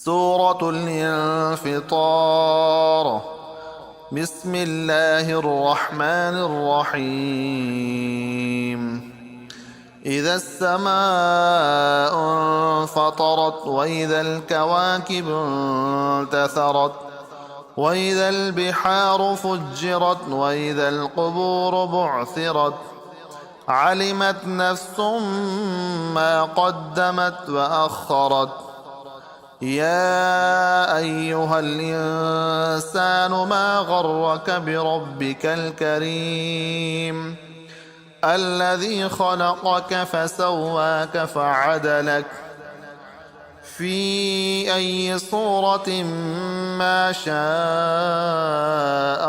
سورة الانفطار. بسم الله الرحمن الرحيم. إذا السماء انفطرت وإذا الكواكب انتثرت وإذا البحار فجرت وإذا القبور بعثرت علمت نفس ما قدمت وأخرت. يا أيها الإنسان ما غرك بربك الكريم الذي خلقك فسواك فعدلك في أي صورة ما شاء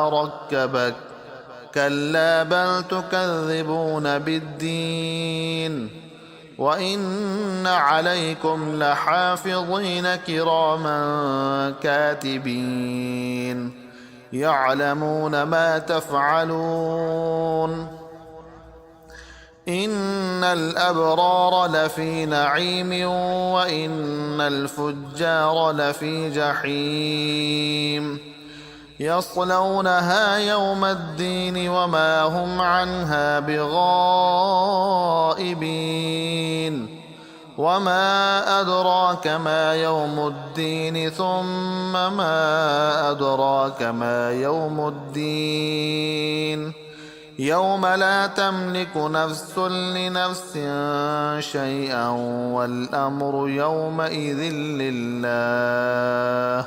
ركبك. كلا بل تكذبون بالدين وإن عليكم لحافظين كراما كاتبين يعلمون ما تفعلون. إن الأبرار لفي نعيم وإن الفجار لفي جحيم يصلونها يوم الدين وما هم عنها بغائبين. وما أدراك ما يوم الدين ثم ما أدراك ما يوم الدين يوم لا تملك نفس لنفس شيئا والأمر يومئذ لله.